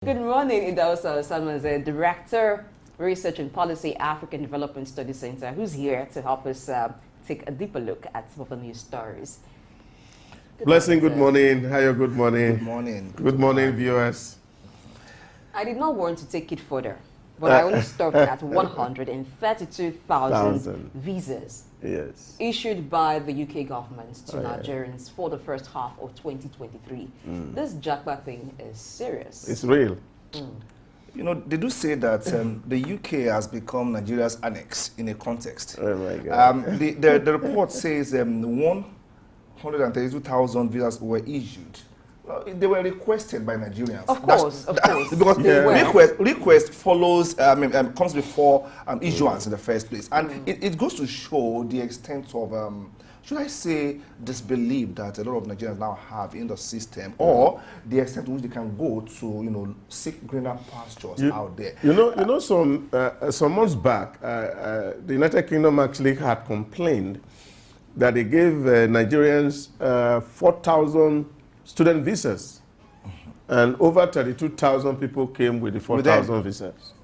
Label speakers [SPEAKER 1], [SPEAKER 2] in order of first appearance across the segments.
[SPEAKER 1] Good morning, Idausa Osama, Director, Research and Policy, African Development Studies Center, who's here to help us take a deeper look at some of the news stories.
[SPEAKER 2] Blessing, good morning. Hiya, good morning.
[SPEAKER 3] Good morning.
[SPEAKER 2] Good morning, viewers.
[SPEAKER 1] I did not want to take it further, but I only stopped at 132,000 visas issued by the UK government to Nigerians for the first half of 2023. This Japa thing is serious.
[SPEAKER 2] It's real.
[SPEAKER 3] You know, they do say that the UK has become Nigeria's annex in a context.
[SPEAKER 2] Oh my God.
[SPEAKER 3] The report says 132,000 visas were issued. They were requested by Nigerians.
[SPEAKER 1] Of course.
[SPEAKER 3] Because request follows, comes before issuance in the first place. And it goes to show the extent of, should I say, disbelief that a lot of Nigerians now have in the system, or the extent to which they can go to, seek greener pastures out there.
[SPEAKER 2] Some months back, the United Kingdom actually had complained that they gave Nigerians 4,000 student visas, and over 32,000 people came with the 4,000 visas.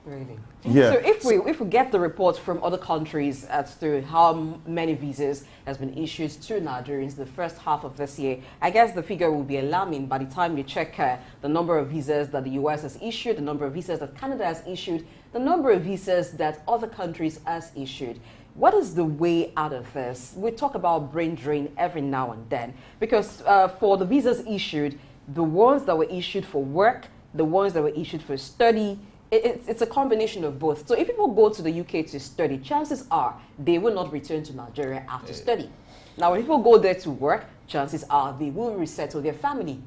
[SPEAKER 1] Really?
[SPEAKER 2] Yeah.
[SPEAKER 1] So if we get the reports from other countries as to how many visas has been issued to Nigerians the first half of this year, I guess the figure will be alarming by the time you check the number of visas that the US has issued, the number of visas that Canada has issued, the number of visas that other countries has issued. What is the way out of this? We talk about brain drain every now and then, because for the visas issued, the ones that were issued for work, the ones that were issued for study, it's a combination of both. So if people go to the UK to study, chances are they will not return to Nigeria after study. Now, when people go there to work, chances are they will resettle their family.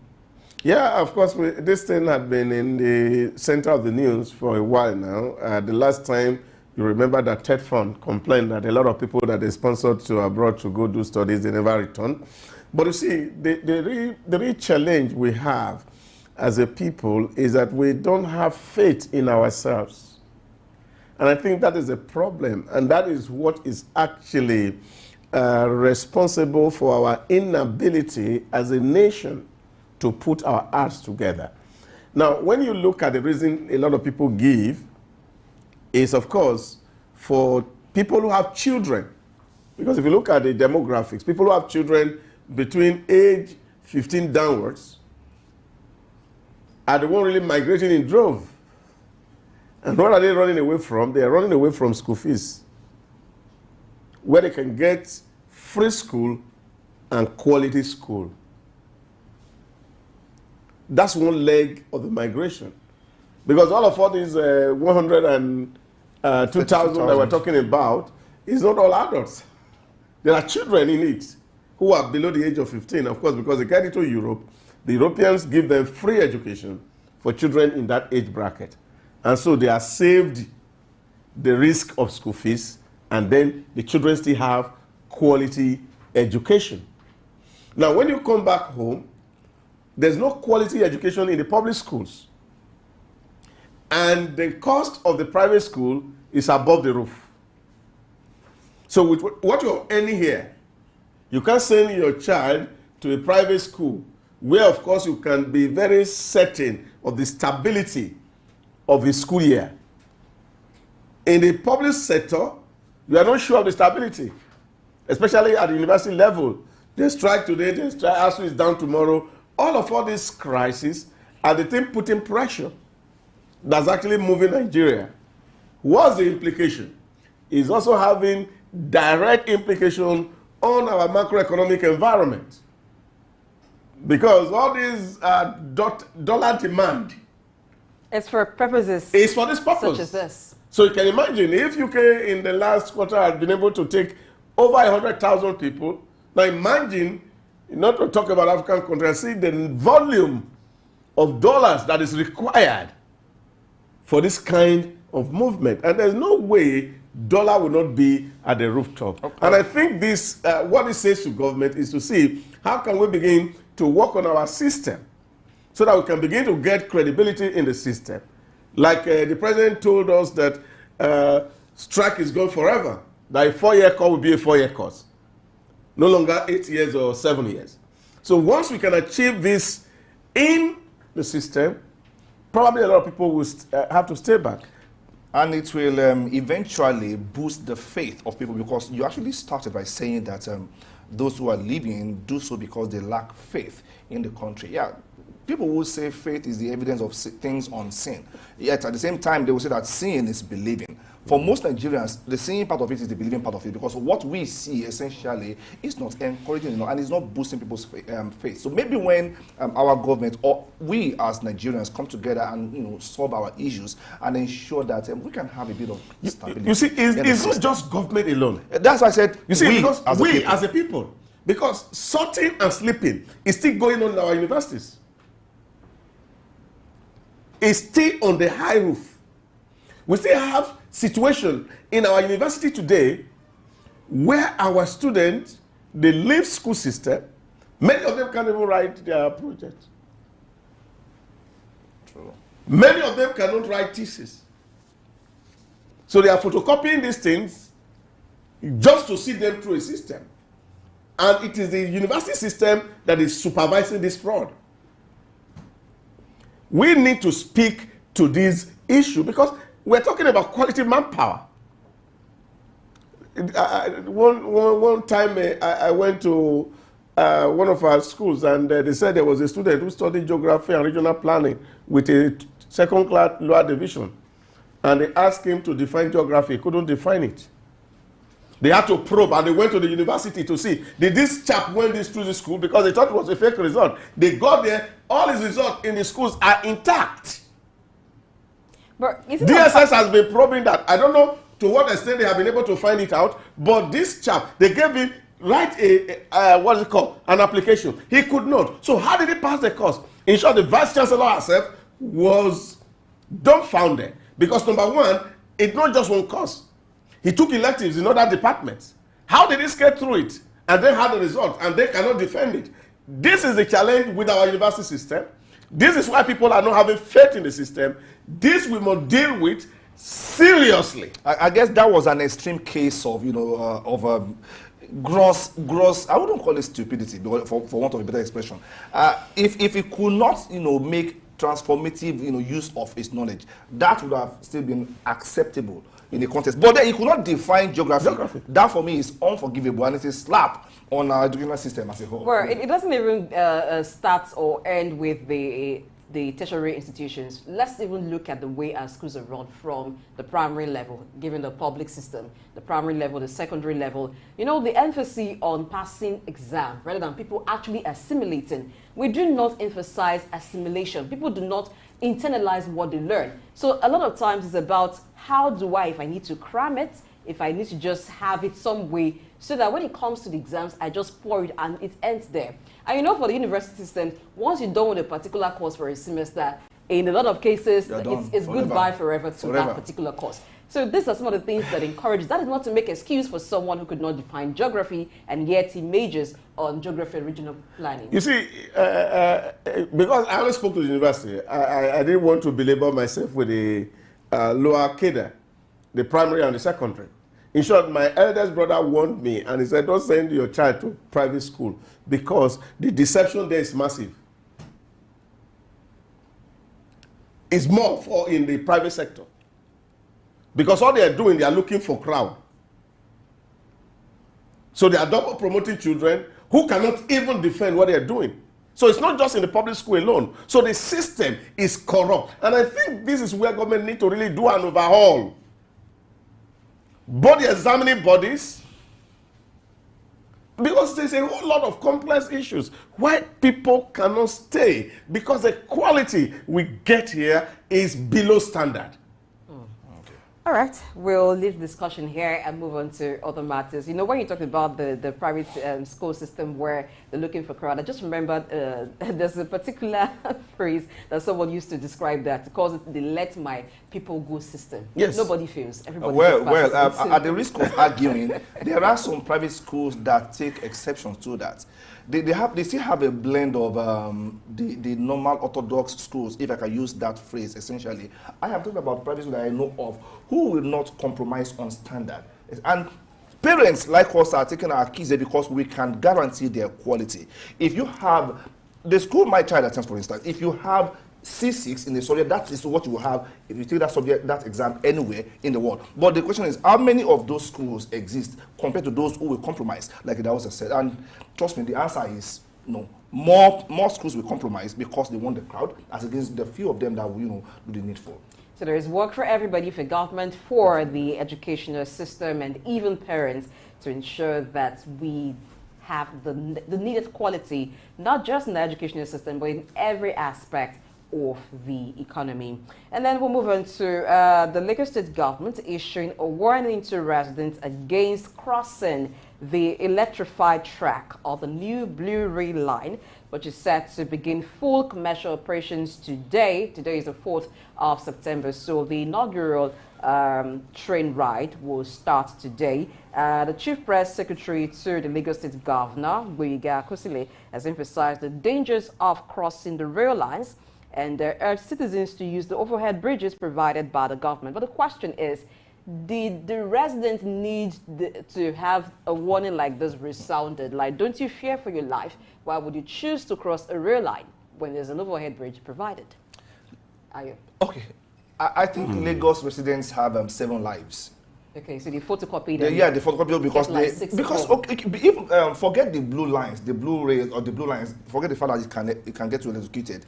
[SPEAKER 2] Yeah, of course, this thing had been in the center of the news for a while now. The last time, you remember that TED Fund complained that a lot of people that they sponsored to abroad to go do studies, they never returned. But you see, the real challenge we have as a people is that we don't have faith in ourselves. And I think that is a problem. And that is what is actually responsible for our inability as a nation to put our hearts together. Now, when you look at the reason a lot of people give, is, of course, for people who have children. Because if you look at the demographics, people who have children between age 15 downwards are the one really migrating in drove. And what are they running away from? They are running away from school fees, where they can get free school and quality school. That's one leg of the migration. Because all of these 102,000 that we're talking about is not all adults. There are children in it who are below the age of 15, of course, because they get into Europe. The Europeans give them free education for children in that age bracket. And so they are saved the risk of school fees, and then the children still have quality education. Now, when you come back home, there's no quality education in the public schools. And the cost of the private school is above the roof. So with what you're earning here, you can send your child to a private school where, of course, you can be very certain of the stability of the school year. In the public sector, you are not sure of the stability, especially at the university level. They strike today, they strike, ASU is down tomorrow. All these crises are the thing putting pressure that's actually moving Nigeria. What's the implication? It's also having direct implication on our macroeconomic environment. Because all these dollar demand,
[SPEAKER 1] it's for purposes.
[SPEAKER 2] It's for this purpose.
[SPEAKER 1] Such as this.
[SPEAKER 2] So you can imagine if UK in the last quarter had been able to take over 100,000 people. Now imagine, not to talk about African countries, see the volume of dollars that is required for this kind of movement. And there's no way dollar will not be at the rooftop. Okay. And I think this, what it says to government is to see how can we begin to work on our system so that we can begin to get credibility in the system. Like the president told us that strike is gone forever, that a 4-year course will be a 4-year course. No longer 8 years or 7 years. So once we can achieve this in the system, probably a lot of people will have to stay back.
[SPEAKER 3] And it will eventually boost the faith of people, because you actually started by saying that those who are leaving do so because they lack faith in the country. Yeah, people will say faith is the evidence of things unseen. Yet at the same time, they will say that seeing is believing. For most Nigerians, the seeing part of it is the believing part of it, because what we see essentially is not encouraging enough and it's not boosting people's faith. So maybe when our government or we as Nigerians come together and solve our issues and ensure that we can have a bit of stability.
[SPEAKER 2] You see, it's not just government alone.
[SPEAKER 3] That's why I said
[SPEAKER 2] you see,
[SPEAKER 3] because
[SPEAKER 2] we as a people, because sorting and sleeping is still going on in our universities. It's still on the high roof. We still have situation in our university today where our students, they leave school system, many of them can't even write their project.
[SPEAKER 3] True.
[SPEAKER 2] Many of them cannot write thesis. So they are photocopying these things just to see them through a system. And it is the university system that is supervising this fraud. We need to speak to this issue because we're talking about quality manpower. One time I went to one of our schools and they said there was a student who studied geography and regional planning with a second-class lower division. And they asked him to define geography. He couldn't define it. They had to probe and they went to the university to see, did this chap went this through the school because they thought it was a fake result. They got there, all his results in the schools are intact.
[SPEAKER 1] But
[SPEAKER 2] DSS has been probing that. I don't know to what extent they have been able to find it out, but this chap, they gave him what is it called? An application. He could not. So how did he pass the course? In short, the vice chancellor herself was dumbfounded because number one, it's not just one course. He took electives in other departments. How did he get through it? And then had the result, and they cannot defend it. This is the challenge with our university system. This is why people are not having faith in the system. This we must deal with seriously.
[SPEAKER 3] I guess that was an extreme case of, gross, I wouldn't call it stupidity, for want of a better expression. If it could not, make transformative, use of its knowledge, that would have still been acceptable in the context. But then he could not define geography. That for me is unforgivable, and it's a slap on our educational system as a whole.
[SPEAKER 1] Well, it doesn't even start or end with the tertiary institutions. Let's even look at the way our schools are run from the primary level, given the public system, the primary level, the secondary level. The emphasis on passing exam rather than people actually assimilating. We do not emphasize assimilation. People do not internalize what they learn. So a lot of times it's about how do I, if I need to cram it, if I need to just have it some way, so that when it comes to the exams, I just pour it and it ends there. And for the university system, once you're done with a particular course for a semester, in a lot of cases, it's goodbye forever to that particular course. So these are some of the things that encourage. That is not to make excuse for someone who could not define geography, and yet he majors on geography and regional planning.
[SPEAKER 2] You see, because I only spoke to the university, I didn't want to belabor myself with the lower cadre, the primary and the secondary. In short, my eldest brother warned me and he said, don't send your child to private school because the deception there is massive. It's more in the private sector. Because all they are doing, they are looking for crowd. So they are double promoting children who cannot even defend what they are doing. So it's not just in the public school alone. So the system is corrupt. And I think this is where government need to really do an overhaul. Body examining bodies, because there's a whole lot of complex issues why people cannot stay, because the quality we get here is below standard.
[SPEAKER 1] All right, we'll leave discussion here and move on to other matters. When you talked about the private school system where they're looking for crowd, I just remembered there's a particular phrase that someone used to describe that. It calls it the let my people go system.
[SPEAKER 2] Yes.
[SPEAKER 1] Nobody fails. Everybody
[SPEAKER 3] at the risk of arguing, there are some private schools that take exceptions to that. They still have a blend of the normal orthodox schools, if I can use that phrase, essentially. I have talked about private schools that I know of who will not compromise on standard. And parents like us are taking our kids there because we can guarantee their quality. If you have, the school my child attends, for instance, if you have C6 in the subject, that is what you will have if you take that subject, that exam anywhere in the world. But the question is, how many of those schools exist compared to those who will compromise, like the also said? And trust me, the answer is no. More schools will compromise because they want the crowd, as against the few of them that will, do the needful.
[SPEAKER 1] So there is work for everybody, for government, for the educational system, and even parents, to ensure that we have the needed quality, not just in the educational system, but in every aspect of the economy. And then we'll move on to the Lagos State government issuing a warning to residents against crossing the electrified track of the new Blue Rail line, which is set to begin full commercial operations today. Today is the 4th of September, so the inaugural train ride will start today. The Chief Press Secretary to the Lagos State Governor, Gboyega Akosile, has emphasized the dangers of crossing the rail lines and urged citizens to use the overhead bridges provided by the government. But the question is, did the residents need to have a warning like this resounded? Like, don't you fear for your life? Why would you choose to cross a rail line when there's an overhead bridge provided?
[SPEAKER 3] Okay, I think Lagos residents have 7 lives.
[SPEAKER 1] Okay, so they photocopied them.
[SPEAKER 3] Yeah, they photocopied because
[SPEAKER 1] like
[SPEAKER 3] forget the blue lines, the blue rails or the blue lines. Forget the fact that it can get electrocuted.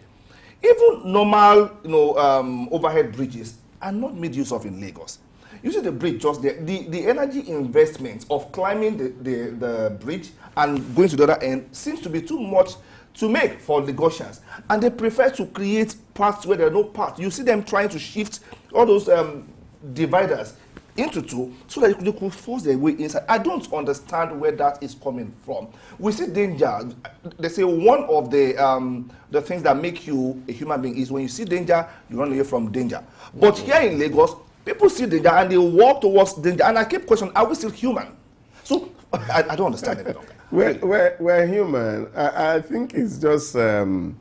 [SPEAKER 3] Even normal, overhead bridges are not made use of in Lagos. You see the bridge just there. The energy investment of climbing the bridge and going to the other end seems to be too much to make for Lagosians, and they prefer to create paths where there are no paths. You see them trying to shift all those dividers into 2 so that they could force their way inside. I don't understand where that is coming from. We see danger. They say one of the things that make you a human being is when you see danger, you run away from danger. But here in Lagos, people see danger and they walk towards danger. And I keep questioning, are we still human? So I don't understand it.
[SPEAKER 2] We're human. I think it's just the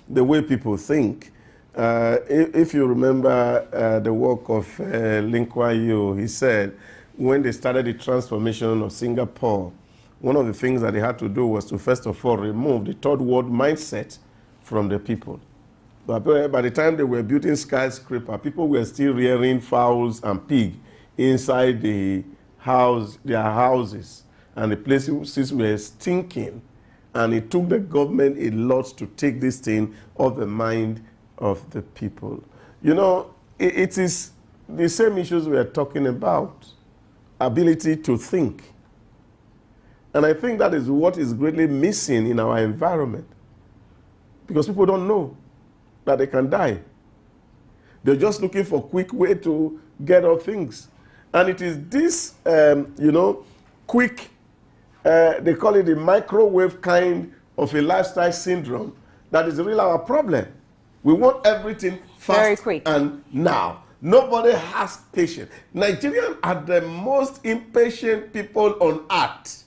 [SPEAKER 2] way people think. If you remember the work of Lee Kuan Yew, he said when they started the transformation of Singapore, one of the things that they had to do was to first of all remove the third world mindset from the people. But by the time they were building skyscraper, people were still rearing fowls and pig inside their houses, and the places were stinking. And it took the government a lot to take this thing off the mind of the people. It is the same issues we are talking about, ability to think. And I think that is what is greatly missing in our environment, because people don't know that they can die. They're just looking for a quick way to get off things. And it is this, quick, they call it the microwave kind of a lifestyle syndrome that is really our problem. We want everything fast,
[SPEAKER 1] very quick,
[SPEAKER 2] and now. Nobody has patience. Nigerians are the most impatient people on earth.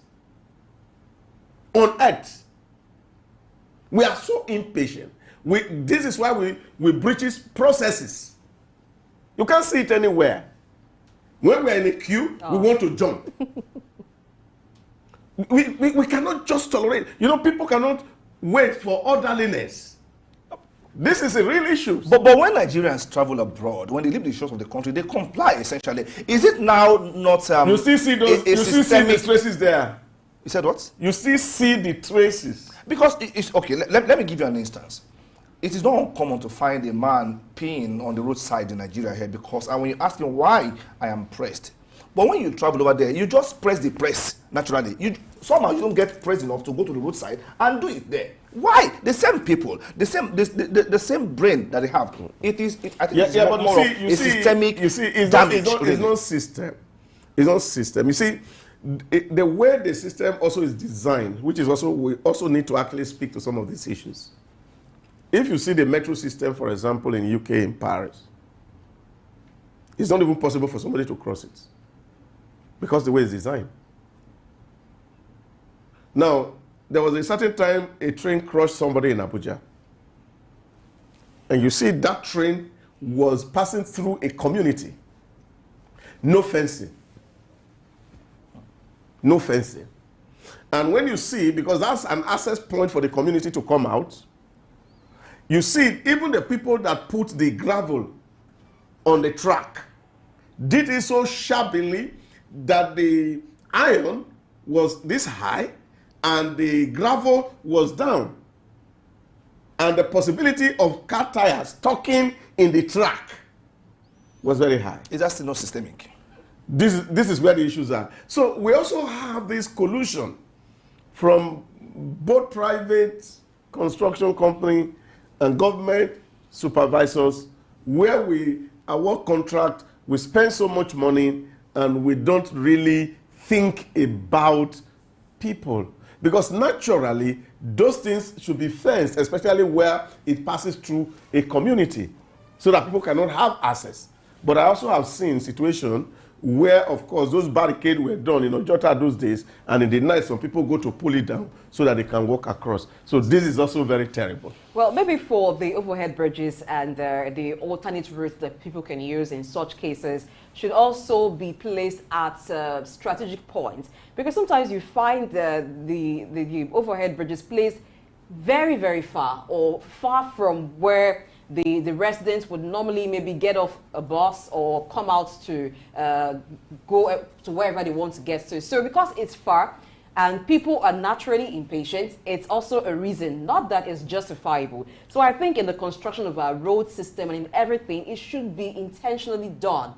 [SPEAKER 2] On earth. We are so impatient. This is why we breaches processes. You can't see it anywhere. When we're in a queue, we want to jump. we cannot just tolerate. People cannot wait for orderliness. This is a real issue.
[SPEAKER 3] But when Nigerians travel abroad, when they leave the shores of the country, they comply essentially. Is it now not
[SPEAKER 2] you still see those? You still see the traces there.
[SPEAKER 3] You said what?
[SPEAKER 2] You still see the traces.
[SPEAKER 3] Because it's okay. Let me give you an instance. It is not uncommon to find a man peeing on the roadside in Nigeria here, because and when you ask him why, I am pressed. But when you travel over there, you just press the press naturally. Somehow you don't get pressed enough to go to the roadside and do it there. Why? The same people, the same brain that they have. I think it's more of a systemic damage.
[SPEAKER 2] It's not system. It's not system. You see, the way the system also is designed, which is also, we also need to actually speak to some of these issues. If you see the metro system, for example, in UK, in Paris, it's not even possible for somebody to cross it because the way it's designed. Now, there was a certain time a train crushed somebody in Abuja. And you see that train was passing through a community. No fencing. No fencing. And when you see, because that's an access point for the community to come out, You see, even the people that put the gravel on the track did it so shabbily that the iron was this high and the gravel was down. And the possibility of car tires stucking in the track was very high.
[SPEAKER 3] Is that still not systemic?
[SPEAKER 2] This is where the issues are. So we also have this collusion from both private construction company and government supervisors, where we award contract, we spend so much money, and we don't really think about people. Because naturally, those things should be fenced, especially where it passes through a community, so that people cannot have access. But I also have seen situations where, of course, those barricades were done in Ojota those days, and in the night, some people go to pull it down so that they can walk across. So this is also very terrible.
[SPEAKER 1] Well, maybe for the overhead bridges and the alternate routes that people can use in such cases should also be placed at strategic points, because sometimes you find the overhead bridges placed very, very far, or far from where the residents would normally maybe get off a bus or come out to go to wherever they want to get to. So because it's far and people are naturally impatient, it's also a reason, not that it's justifiable. So I think in the construction of our road system and in everything, it should be intentionally done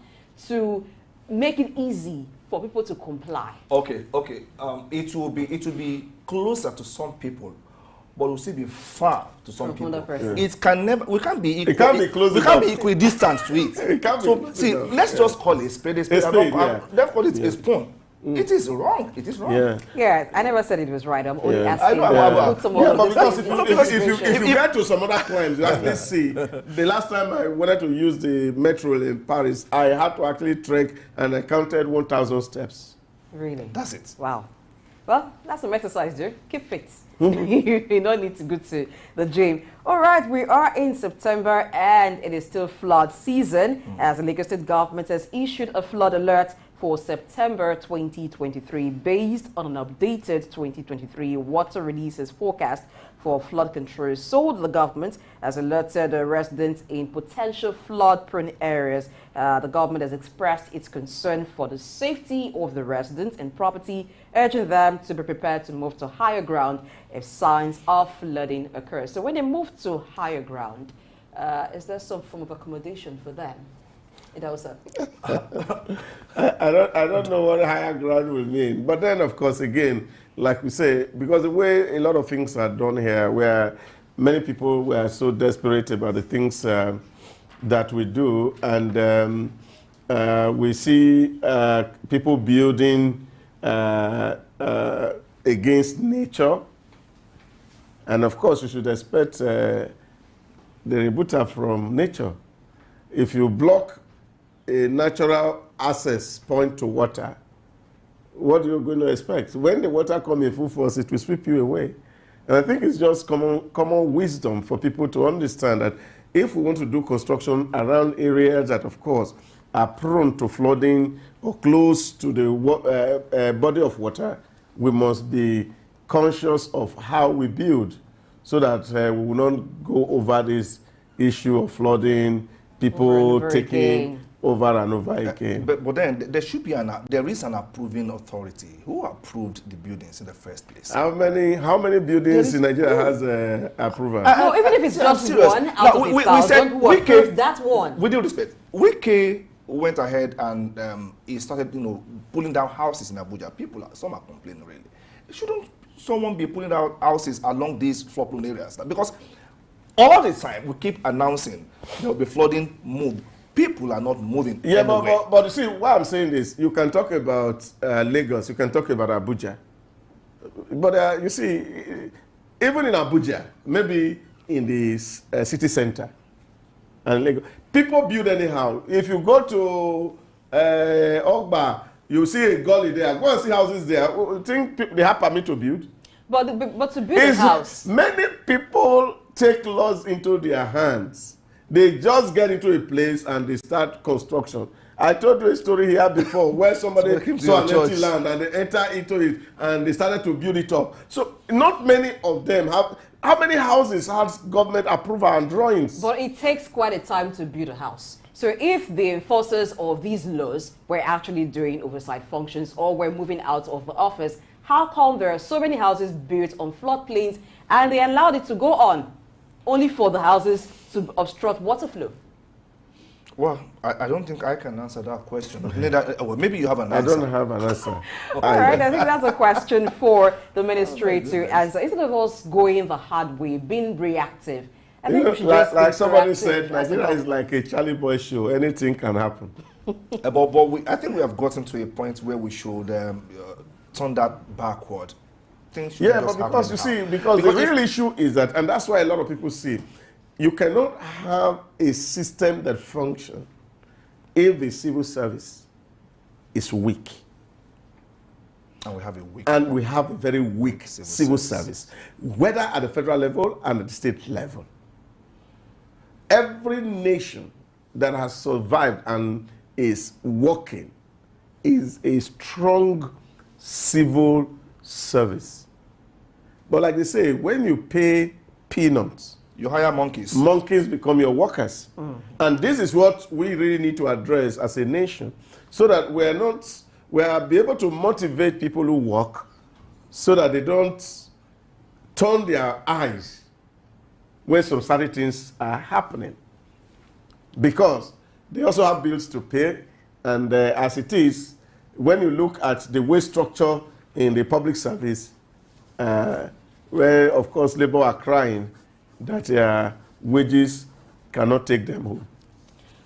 [SPEAKER 1] to make it easy for people to comply.
[SPEAKER 3] Okay. It will be closer to some people, but will still be far to some people. It can never. We can't be.
[SPEAKER 2] It can't be close.
[SPEAKER 3] We can't be equidistant to it.
[SPEAKER 2] It can't
[SPEAKER 3] so
[SPEAKER 2] be.
[SPEAKER 3] See, let's just call it a spade. A spade. Don't call it a spoon. It is wrong. It is wrong.
[SPEAKER 1] Yeah, I never said it was right. I'm only asking.
[SPEAKER 3] I know.
[SPEAKER 2] Because if you get to some other climes, you actually see. The last time I wanted to use the metro in Paris, I had to actually trek, and I counted 1,000 steps.
[SPEAKER 1] Really?
[SPEAKER 3] That's it.
[SPEAKER 1] Wow. Well, that's some exercise, dude. Keep fit. You don't need to go to the gym. All right, we are in September and it is still flood season, as the Lagos State government has issued a flood alert for September 2023 based on an updated 2023 water releases forecast for flood control. So the government has alerted the residents in potential flood-prone areas. The government has expressed its concern for the safety of the residents and property, urging them to be prepared to move to higher ground if signs of flooding occur. So when they move to higher ground, is there some form of accommodation for them? I
[SPEAKER 2] don't know what higher ground will mean. But then, of course, again, like we say, because the way a lot of things are done here, where many people were so desperate about the things that we do, and we see people building against nature. And of course, you should expect the rebuttal from nature. If you block a natural access point to water, what are you going to expect? When the water comes in full force, it will sweep you away. And I think it's just common wisdom for people to understand that if we want to do construction around areas that, of course, are prone to flooding or close to the body of water, we must be conscious of how we build so that we will not go over this issue of flooding, people taking over and over again.
[SPEAKER 3] But then there should be there is an approving authority. Who approved the buildings in the first place?
[SPEAKER 2] How many buildings in Nigeria has approval?
[SPEAKER 1] No, even if it's just one out of 1,000, who approved that one?
[SPEAKER 3] With due respect, Wike went ahead and he started, pulling down houses in Abuja. Some are complaining really. Shouldn't someone be pulling down houses along these flood-prone areas? Because all the time we keep announcing there will be flooding, move. People are not moving.
[SPEAKER 2] Yeah, but you see, why I'm saying this, you can talk about Lagos, you can talk about Abuja. But you see, even in Abuja, maybe in the city center, and Lagos, people build anyhow. If you go to Ogba, you see a gully there. Go and see houses there. You think they have permit to build?
[SPEAKER 1] But to build a house.
[SPEAKER 2] Many people take laws into their hands. They just get into a place and they start construction. I told you a story here before where somebody saw an empty land and they enter into it and they started to build it up. So not many of them have, How many houses has government approval and drawings?
[SPEAKER 1] But it takes quite a time to build a house. So if the enforcers of these laws were actually doing oversight functions or were moving out of the office, how come there are so many houses built on floodplains and they allowed it to go on only for the houses to obstruct water flow?
[SPEAKER 3] Well, I don't think I can answer that question. Well, maybe you have an answer.
[SPEAKER 2] I don't have an answer.
[SPEAKER 1] All right, I think that's a question for the ministry to answer. Instead of us going the hard way, being reactive, I think we should just
[SPEAKER 2] like
[SPEAKER 1] be
[SPEAKER 2] somebody
[SPEAKER 1] proactive
[SPEAKER 2] said,
[SPEAKER 1] as
[SPEAKER 2] Nigeria
[SPEAKER 1] well.
[SPEAKER 2] is like a Charlie Boy show. Anything can happen.
[SPEAKER 3] I think we have gotten to a point where we should turn that backward. Things should
[SPEAKER 2] Yeah,
[SPEAKER 3] just
[SPEAKER 2] but because
[SPEAKER 3] happen
[SPEAKER 2] you see,
[SPEAKER 3] now.
[SPEAKER 2] because the real issue is that, and that's why a lot of people see, you cannot have a system that functions if the civil service is weak.
[SPEAKER 3] And we have a weak.
[SPEAKER 2] And we have a very weak civil service, whether at the federal level and at the state level. Every nation that has survived and is working is a strong civil service. But like they say, when you pay peanuts,
[SPEAKER 3] you hire monkeys.
[SPEAKER 2] monkeys become your workers. And this is what we really need to address as a nation, so that we are be able to motivate people who work so that they don't turn their eyes when some certain things are happening. Because they also have bills to pay, and as it is, when you look at the wage structure in the public service, where of course labor are crying that their wages cannot take them home.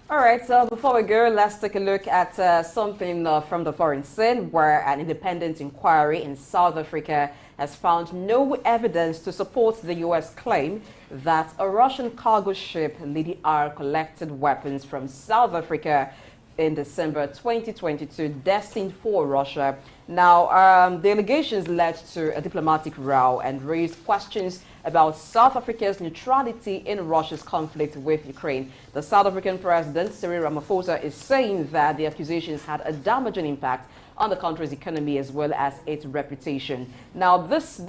[SPEAKER 1] All right, so before we go, let's take a look at something from the foreign scene, where an independent inquiry in South Africa has found no evidence to support the U.S. claim that a Russian cargo ship, Lady R, collected weapons from South Africa in December 2022, destined for Russia. Now, the allegations led to a diplomatic row and raised questions about South Africa's neutrality in Russia's conflict with Ukraine. The South African president, Cyril Ramaphosa, is saying that the accusations had a damaging impact on the country's economy as well as its reputation. Now, this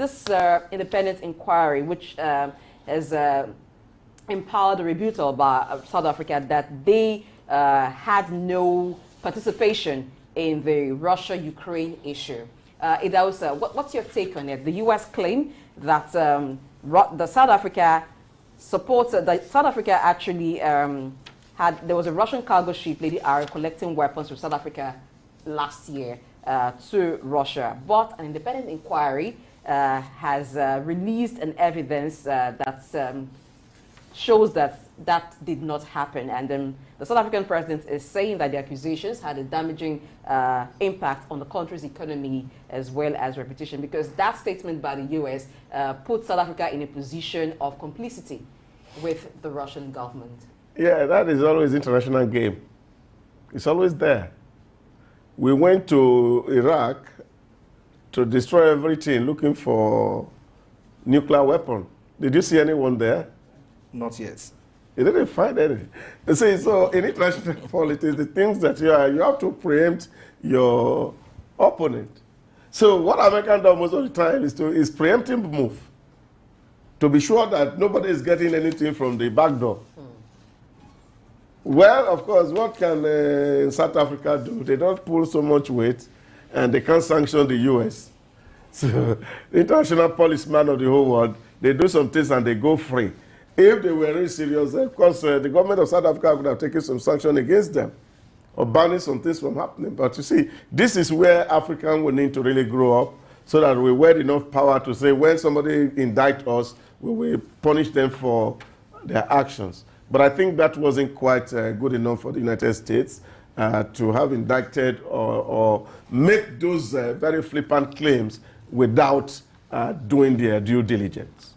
[SPEAKER 1] independent inquiry, which has empowered the rebuttal by South Africa that they had no participation in the Russia-Ukraine issue. Idausa, what's your take on it? The U.S. claim that the South Africa actually there was a Russian cargo ship, Lady R, collecting weapons from South Africa last year to Russia. But an independent inquiry has released an evidence that shows that that did not happen. And the South African president is saying that the accusations had a damaging impact on the country's economy as well as reputation, because that statement by the U.S. Put South Africa in a position of complicity with the Russian government.
[SPEAKER 2] Yeah, that is always international game. It's always there. We went to Iraq to destroy everything, looking for nuclear weapon. Did you see anyone there?
[SPEAKER 3] Not yet.
[SPEAKER 2] You didn't find anything. They say, so in international politics, the things that you have to preempt your opponent. So what America does most of the time is preemptive move, to be sure that nobody is getting anything from the back door. Well, of course, what can South Africa do? They don't pull so much weight, and they can't sanction the U.S. So the international policeman of the whole world, they do some things and they go free. If they were really serious, of course, the government of South Africa would have taken some sanction against them or banning some things from happening. But you see, this is where Africans will need to really grow up, so that we wield enough power to say when somebody indict us, we will punish them for their actions. But I think that wasn't quite good enough for the United States to have indicted or make those very flippant claims without doing their due diligence.